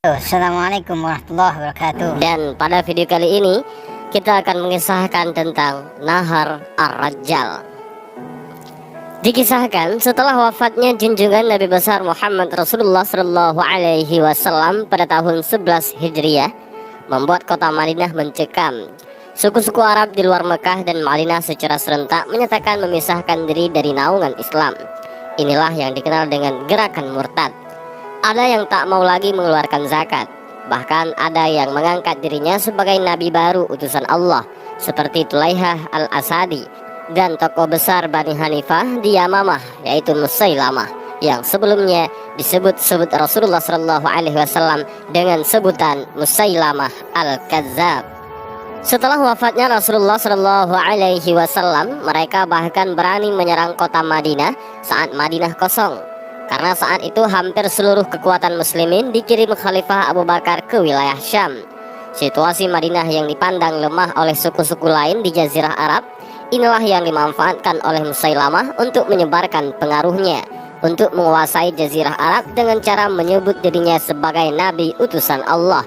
Assalamualaikum warahmatullahi wabarakatuh. Dan pada video kali ini kita akan mengisahkan tentang Nahar Ar-Rajjal. Dikisahkan setelah wafatnya junjungan Nabi besar Muhammad Rasulullah Shallallahu Alaihi Wasallam pada tahun 11 Hijriah, membuat kota Madinah mencekam. Suku-suku Arab di luar Mekah dan Madinah secara serentak menyatakan memisahkan diri dari naungan Islam. Inilah yang dikenal dengan gerakan murtad. Ada yang tak mau lagi mengeluarkan zakat. Bahkan ada yang mengangkat dirinya sebagai nabi baru utusan Allah, seperti Tulaihah al-Asadi dan tokoh besar Bani Hanifah di Yamamah, yaitu Musailamah, yang sebelumnya disebut-sebut Rasulullah Shallallahu Alaihi Wasallam dengan sebutan Musailamah al-Kadzab. Setelah wafatnya Rasulullah Shallallahu Alaihi Wasallam, mereka bahkan berani menyerang kota Madinah saat Madinah kosong. Karena saat itu hampir seluruh kekuatan muslimin dikirim Khalifah Abu Bakar ke wilayah Syam. Situasi Madinah yang dipandang lemah oleh suku-suku lain di Jazirah Arab, inilah yang dimanfaatkan oleh Musailamah untuk menyebarkan pengaruhnya, untuk menguasai Jazirah Arab dengan cara menyebut dirinya sebagai nabi utusan Allah.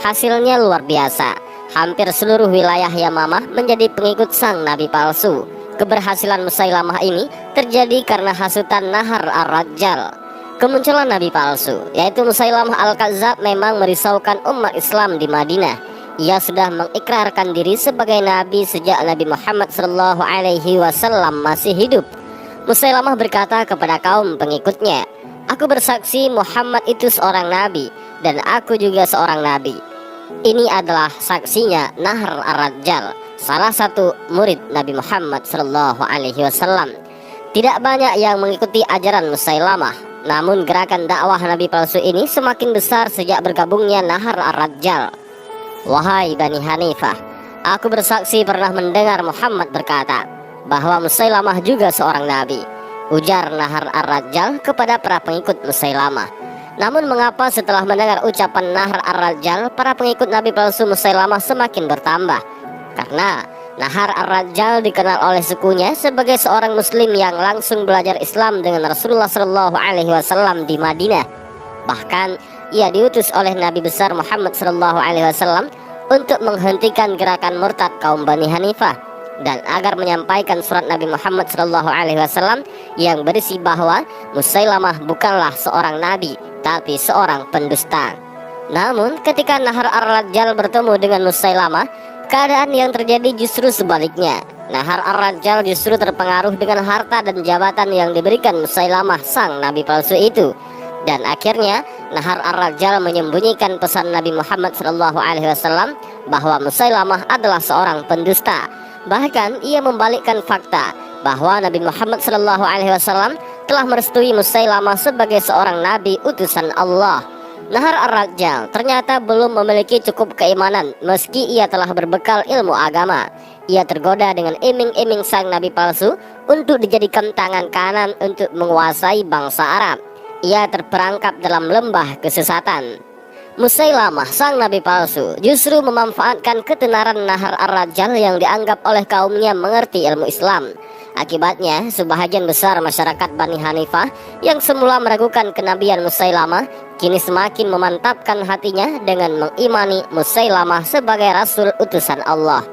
Hasilnya luar biasa, hampir seluruh wilayah Yamamah menjadi pengikut sang nabi palsu. Keberhasilan Musailamah ini terjadi karena hasutan Nahar Ar-Rajjal. Kemunculan nabi palsu, yaitu Musailamah al-Kadzab, memang merisaukan umat Islam di Madinah. Ia sudah mengikrarkan diri sebagai nabi sejak Nabi Muhammad Shallallahu Alaihi Wasallam masih hidup. Musailamah berkata kepada kaum pengikutnya, "Aku bersaksi Muhammad itu seorang nabi, dan aku juga seorang nabi." Ini adalah saksinya Nahar Ar-Rajjal, salah satu murid Nabi Muhammad Shallallahu Alaihi Wasallam. Tidak banyak yang mengikuti ajaran Musailamah, namun gerakan dakwah nabi palsu ini semakin besar sejak bergabungnya Nahar Ar-Rajjal. "Wahai Bani Hanifah, aku bersaksi pernah mendengar Muhammad berkata bahwa Musailamah juga seorang nabi," ujar Nahar Ar-Rajjal kepada para pengikut Musailamah. Namun mengapa setelah mendengar ucapan Nahar Ar-Rajjal, para pengikut nabi palsu Musailamah semakin bertambah? Karena Nahar Ar-Rajjal dikenal oleh sukunya sebagai seorang muslim yang langsung belajar Islam dengan Rasulullah Shallallahu Alaihi Wasallam di Madinah. Bahkan ia diutus oleh Nabi besar Muhammad Shallallahu Alaihi Wasallam untuk menghentikan gerakan murtad kaum Bani Hanifah, dan agar menyampaikan surat Nabi Muhammad Shallallahu Alaihi Wasallam yang berisi bahwa Musailamah bukanlah seorang nabi, tapi seorang pendusta. Namun ketika Nahar Ar-Rajjal bertemu dengan Musailamah, keadaan yang terjadi justru sebaliknya. Nahar Ar-Rajjal justru terpengaruh dengan harta dan jabatan yang diberikan Musailamah sang nabi palsu itu. Dan akhirnya Nahar Ar-Rajjal menyembunyikan pesan Nabi Muhammad SAW bahwa Musailamah adalah seorang pendusta. Bahkan ia membalikkan fakta bahwa Nabi Muhammad SAW telah merestui Musailamah sebagai seorang nabi utusan Allah. Nahar Ar-Rajjal ternyata belum memiliki cukup keimanan meski ia telah berbekal ilmu agama. Ia tergoda dengan iming-iming sang nabi palsu untuk dijadikan tangan kanan untuk menguasai bangsa Arab. Ia terperangkap dalam lembah kesesatan. Musailamah sang nabi palsu justru memanfaatkan ketenaran Nahar Ar-Rajjal yang dianggap oleh kaumnya mengerti ilmu Islam. Akibatnya sebahagian besar masyarakat Bani Hanifah yang semula meragukan kenabian Musailamah kini semakin memantapkan hatinya dengan mengimani Musailamah sebagai rasul utusan Allah.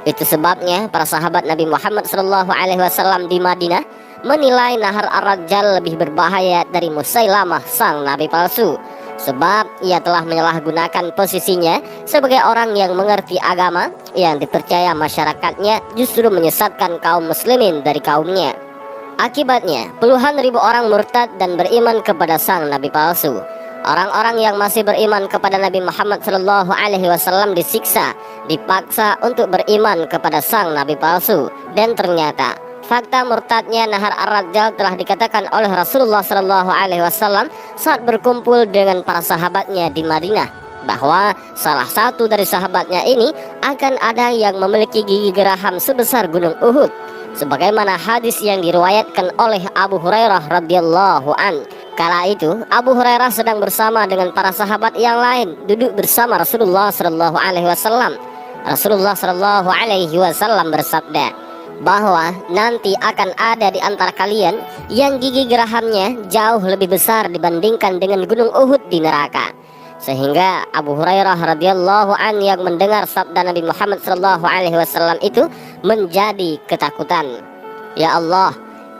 Itu sebabnya para sahabat Nabi Muhammad SAW di Madinah menilai Nahar Ar-Rajjal lebih berbahaya dari Musailamah sang nabi palsu, sebab ia telah menyalahgunakan posisinya sebagai orang yang mengerti agama yang dipercaya masyarakatnya, justru menyesatkan kaum muslimin dari kaumnya. Akibatnya puluhan ribu orang murtad dan beriman kepada sang nabi palsu. Orang-orang yang masih beriman kepada Nabi Muhammad SAW disiksa, dipaksa untuk beriman kepada sang nabi palsu. Dan ternyata fakta murtadnya Nahar Ar-Rajjal telah dikatakan oleh Rasulullah SAW saat berkumpul dengan para sahabatnya di Madinah, bahwa salah satu dari sahabatnya ini akan ada yang memiliki gigi geraham sebesar gunung Uhud, sebagaimana hadis yang diriwayatkan oleh Abu Hurairah radhiyallahu an. Kala itu Abu Hurairah sedang bersama dengan para sahabat yang lain duduk bersama Rasulullah SAW. Rasulullah SAW bersabda bahwa nanti akan ada di antara kalian yang gigi gerahamnya jauh lebih besar dibandingkan dengan gunung Uhud di neraka. sehingga Abu Hurairah radhiyallahu an yang mendengar sabda Nabi Muhammad SAW itu menjadi ketakutan. Ya Allah,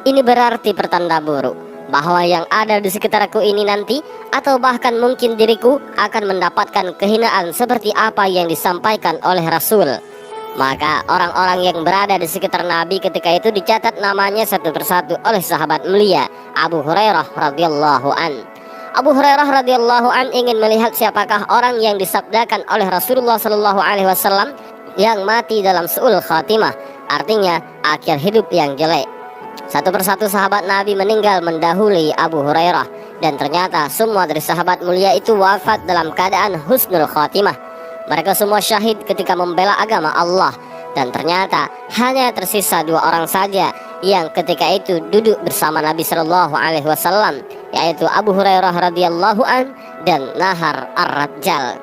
ini berarti pertanda buruk bahwa yang ada di sekitarku ini nanti, atau bahkan mungkin diriku, akan mendapatkan kehinaan seperti apa yang disampaikan oleh Rasul. Maka orang-orang yang berada di sekitar Nabi ketika itu dicatat namanya satu persatu oleh sahabat mulia Abu Hurairah radhiyallahu an. Abu Hurairah radhiyallahu an ingin melihat siapakah orang yang disabdakan oleh Rasulullah sallallahu alaihi wasallam yang mati dalam su'ul khatimah, artinya akhir hidup yang jelek. Satu persatu sahabat Nabi meninggal mendahului Abu Hurairah, dan ternyata semua dari sahabat mulia itu wafat dalam keadaan husnul khatimah. Mereka semua syahid ketika membela agama Allah, dan ternyata hanya tersisa 2 orang saja yang ketika itu duduk bersama Nabi Shallallahu Alaihi Wasallam, yaitu Abu Hurairah radhiyallahu an dan Nahar ar-Rajjal.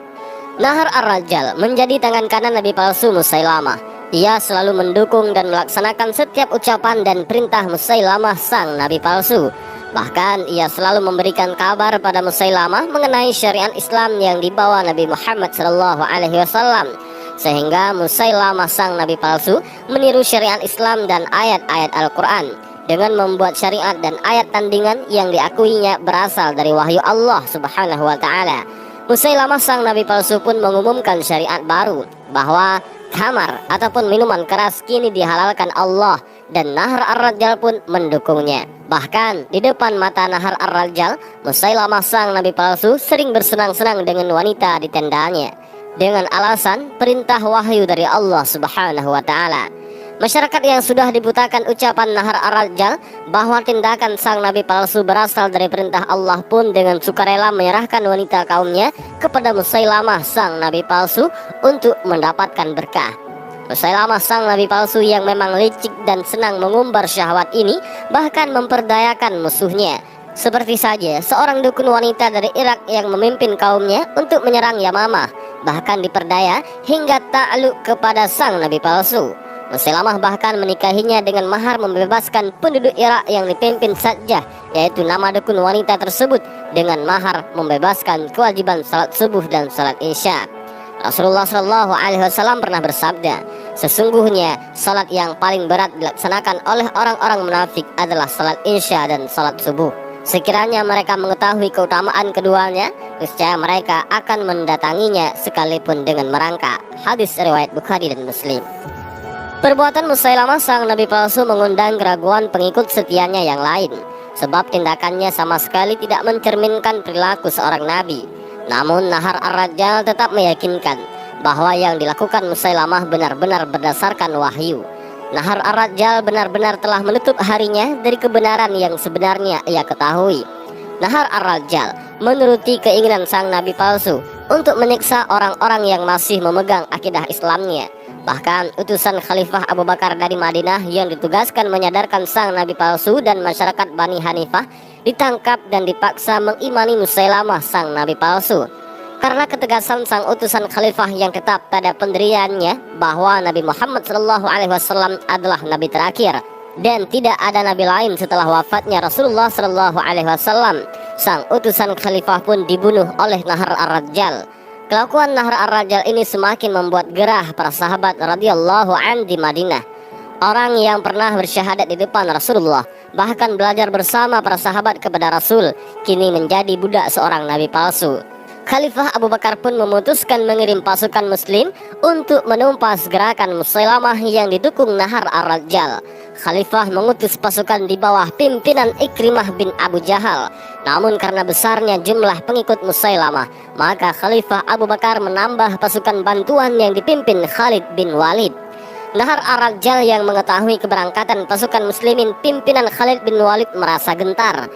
Nahar ar-Rajjal menjadi tangan kanan Nabi palsu Musailamah. Ia selalu mendukung dan melaksanakan setiap ucapan dan perintah Musailamah sang Nabi palsu. Bahkan ia selalu memberikan kabar pada Musailamah mengenai syariat Islam yang dibawa Nabi Muhammad SAW, sehingga Musailamah sang Nabi palsu meniru syariat Islam dan ayat-ayat Al-Quran dengan membuat syariat dan ayat tandingan yang diakuinya berasal dari wahyu Allah Subhanahu wa Ta'ala. Musailamah sang Nabi palsu pun mengumumkan syariat baru bahwa khamar ataupun minuman keras kini dihalalkan Allah, dan Nahar ar-Rajjal pun mendukungnya. Bahkan di depan mata Nahar ar-Rajjal, Musailamah sang Nabi palsu sering bersenang-senang dengan wanita di tendanya dengan alasan perintah wahyu dari Allah Subhanahu wa Ta'ala. Masyarakat yang sudah dibutakan ucapan Nahar ar-Rajjal bahwa tindakan sang Nabi palsu berasal dari perintah Allah pun dengan sukarela menyerahkan wanita kaumnya kepada Musailamah sang Nabi palsu untuk mendapatkan berkah. Musailamah sang Nabi palsu yang memang licik dan senang mengumbar syahwat ini bahkan memperdayakan musuhnya. Seperti saja seorang dukun wanita dari Irak yang memimpin kaumnya untuk menyerang Yamamah, bahkan diperdaya hingga takluk kepada sang Nabi palsu. Musailamah bahkan menikahinya dengan mahar membebaskan penduduk Irak yang dipimpin Sajjah, yaitu nama dukun wanita tersebut, dengan mahar membebaskan kewajiban salat subuh dan salat isya. Rasulullah Shallallahu Alaihi Wasallam pernah bersabda, sesungguhnya salat yang paling berat dilaksanakan oleh orang-orang munafik adalah salat isya dan salat subuh. Sekiranya mereka mengetahui keutamaan keduanya, niscaya mereka akan mendatanginya sekalipun dengan merangkak. Hadis riwayat Bukhari dan Muslim. Perbuatan Musailamah sang Nabi palsu mengundang keraguan pengikut setianya yang lain, sebab tindakannya sama sekali tidak mencerminkan perilaku seorang Nabi. Namun Nahar ar-Rajjal tetap meyakinkan bahwa yang dilakukan Musailamah benar-benar berdasarkan wahyu. Nahar ar-Rajjal benar-benar telah menutup harinya dari kebenaran yang sebenarnya ia ketahui. Nahar ar-Rajjal menuruti keinginan sang Nabi palsu untuk menyiksa orang-orang yang masih memegang akidah Islamnya. Bahkan utusan Khalifah Abu Bakar dari Madinah yang ditugaskan menyadarkan sang Nabi palsu dan masyarakat Bani Hanifah ditangkap dan dipaksa mengimani Musailamah sang Nabi palsu. Karena ketegasan sang utusan Khalifah yang tetap pada pendiriannya bahwa Nabi Muhammad SAW adalah Nabi terakhir dan tidak ada Nabi lain setelah wafatnya Rasulullah SAW, sang utusan Khalifah pun dibunuh oleh Nahar ar-Rajjal. Kelakuan Nahar ar-Rajjal ini semakin membuat gerah para sahabat radhiyallahu an di Madinah. Orang yang pernah bersyahadat di depan Rasulullah, bahkan belajar bersama para sahabat kepada Rasul, kini menjadi budak seorang Nabi palsu. Khalifah Abu Bakar pun memutuskan mengirim pasukan muslim untuk menumpas gerakan Musailamah yang didukung Nahar ar-Rajjal. Khalifah mengutus pasukan di bawah pimpinan Ikrimah bin Abu Jahal. Namun karena besarnya jumlah pengikut Musailamah, maka Khalifah Abu Bakar menambah pasukan bantuan yang dipimpin Khalid bin Walid. Nahar ar-Rajjal yang mengetahui keberangkatan pasukan muslimin pimpinan Khalid bin Walid merasa gentar.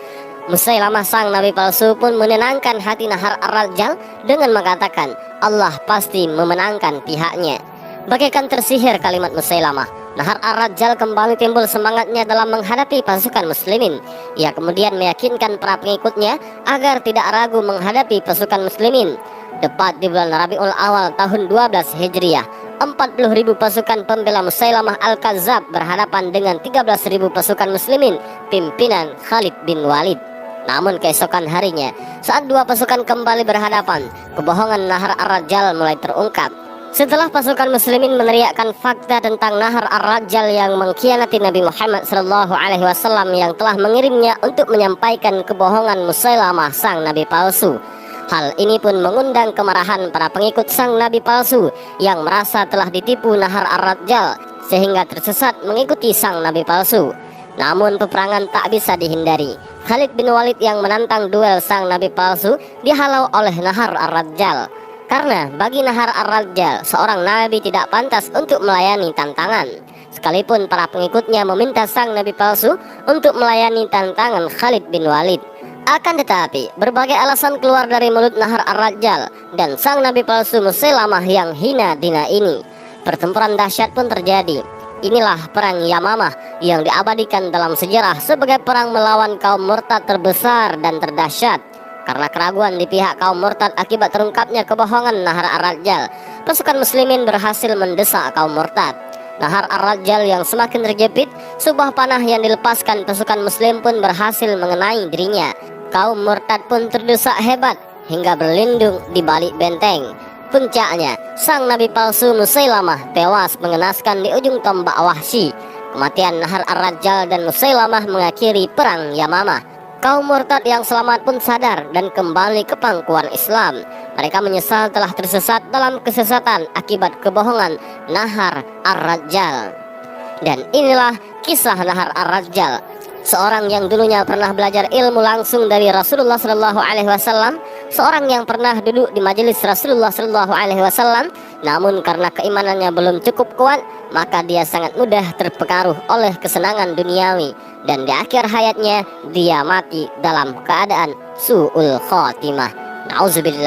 Musailamah sang Nabi palsu pun menenangkan hati Nahar ar-Rajjal dengan mengatakan Allah pasti memenangkan pihaknya. Bagaikan tersihir kalimat Musailamah, Nahar ar-Rajjal kembali timbul semangatnya dalam menghadapi pasukan muslimin. Ia kemudian meyakinkan para pengikutnya agar tidak ragu menghadapi pasukan muslimin. Tepat di bulan Rabiul Awal tahun 12 Hijriah, 40.000 pasukan pembela Musailamah al-Kadzab berhadapan dengan 13.000 pasukan muslimin pimpinan Khalid bin Walid. Namun keesokan harinya, saat dua pasukan kembali berhadapan, kebohongan Nahar Ar-Rajal mulai terungkap. Setelah pasukan muslimin meneriakkan fakta tentang Nahar Ar-Rajal yang mengkhianati Nabi Muhammad SAW yang telah mengirimnya untuk menyampaikan kebohongan Musailamah sang nabi palsu. Hal ini pun mengundang kemarahan para pengikut sang nabi palsu yang merasa telah ditipu Nahar Ar-Rajal sehingga tersesat mengikuti sang nabi palsu. Namun peperangan tak bisa dihindari. Khalid bin Walid yang menantang duel sang nabi palsu dihalau oleh Nahar Ar-Rajal. Karena bagi Nahar Ar-Rajal, seorang nabi tidak pantas untuk melayani tantangan. Sekalipun para pengikutnya meminta sang nabi palsu untuk melayani tantangan Khalid bin Walid. Akan tetapi, berbagai alasan keluar dari mulut Nahar Ar-Rajal dan sang nabi palsu Musailamah yang hina dina ini. Pertempuran dahsyat pun terjadi. Inilah perang Yamamah yang diabadikan dalam sejarah sebagai perang melawan kaum murtad terbesar dan terdahsyat. Karena keraguan di pihak kaum murtad akibat terungkapnya kebohongan Nahar Ar-Rajal, pasukan muslimin berhasil mendesak kaum murtad. Nahar Ar-Rajal yang semakin terjepit, sebuah panah yang dilepaskan pasukan muslim pun berhasil mengenai dirinya. Kaum murtad pun terdesak hebat hingga berlindung di balik benteng. Puncaknya, sang nabi palsu Musailamah tewas mengenaskan di ujung tombak Wahsy. Kematian Nahar Ar-Rajal dan Musailamah mengakhiri perang Yamamah. Kaum murtad yang selamat pun sadar dan kembali ke pangkuan Islam. Mereka menyesal telah tersesat dalam kesesatan akibat kebohongan Nahar Ar-Rajal. Dan inilah kisah Nahar Ar-Rajal, seorang yang dulunya pernah belajar ilmu langsung dari Rasulullah SAW, seorang yang pernah duduk di majelis Rasulullah SAW, namun karena keimanannya belum cukup kuat, maka dia sangat mudah terpengaruh oleh kesenangan duniawi, dan di akhir hayatnya dia mati dalam keadaan su'ul khotimah. Nauzubillah.